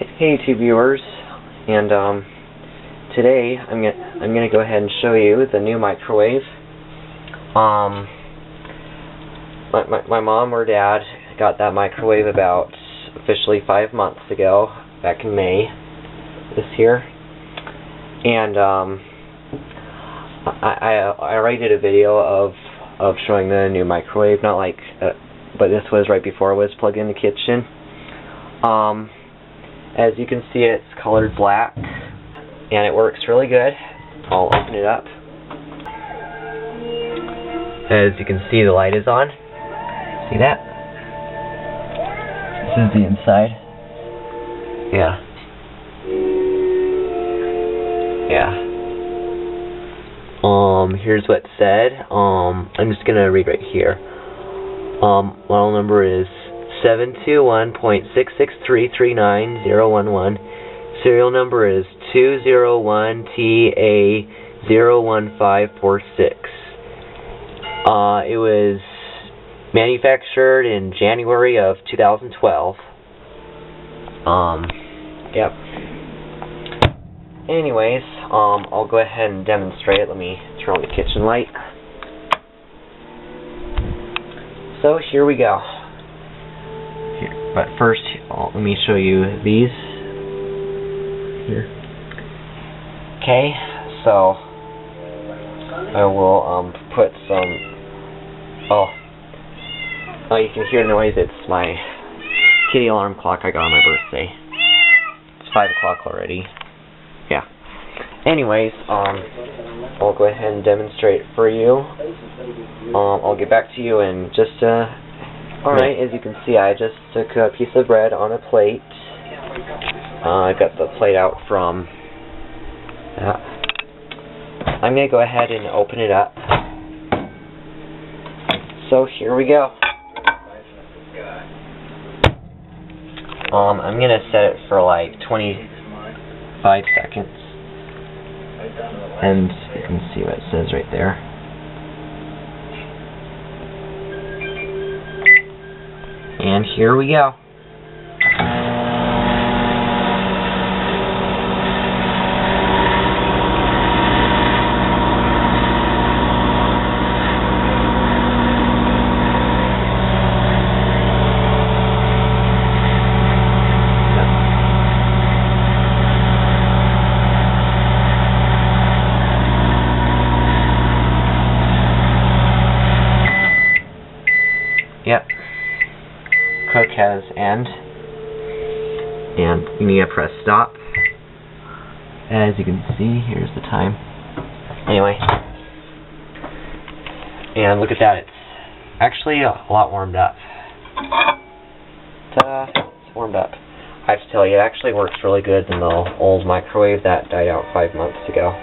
Hey YouTube viewers, and today I'm gonna go ahead and show you the new microwave. My mom or dad got that microwave about officially 5 months ago, back in May this year, and I already did a video of showing the new microwave, not like, but this was right before it was plugged in the kitchen. As you can see, it's colored black, and it works really good. I'll open it up. As you can see, the light is on. See that? This is the inside. Yeah. Here's what it said. I'm just gonna read right here. Model number is 721.66339.011. Serial number is 201TA01546. It was manufactured in January of 2012. Yep. Anyways, I'll go ahead and demonstrate. Let me turn on the kitchen light. So here we go. But first, let me show you these here. Okay, so I will put some. Oh, you can hear the noise. It's my kitty alarm clock I got on my birthday. It's 5 o'clock already. Yeah. Anyways, I'll go ahead and demonstrate for you. I'll get back to you in just a. Alright, as you can see, I just took a piece of bread on a plate. I got the plate out from that. I'm going to go ahead and open it up. So here we go. I'm going to set it for like 25 seconds. And you can see what it says right there. And here we go. Yep. Cook has end, and you need to press stop. As you can see, here's the time. Anyway, and look at that, it's actually a lot warmed up. Ta-da, it's warmed up. I have to tell you, it actually works really good than the old microwave that died out 5 months ago.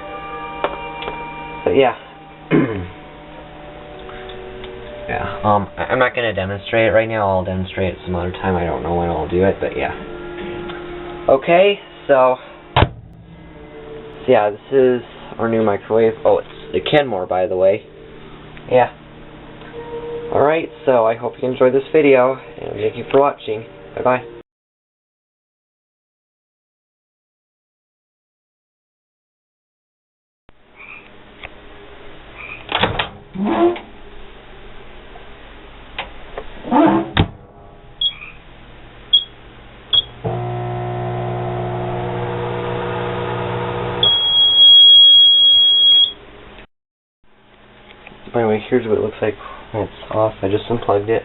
But yeah. Yeah, I'm not going to demonstrate it right now. I'll demonstrate it some other time. I don't know when I'll do it, but yeah. Okay, so yeah, this is our new microwave. Oh, it's the Kenmoore, by the way. Yeah. Alright, so I hope you enjoyed this video, and thank you for watching. Bye-bye. By the way, here's what it looks like when it's off. I just unplugged it.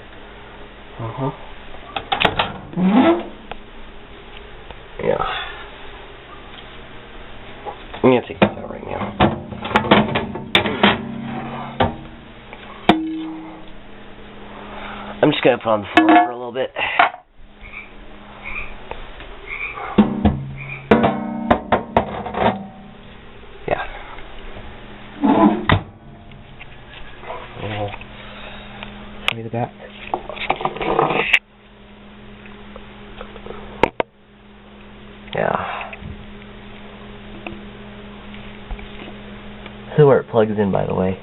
Yeah. I'm gonna take this out right now. I'm just gonna put it on the floor for a little bit. Show me the back. Yeah. This is where it plugs in, by the way.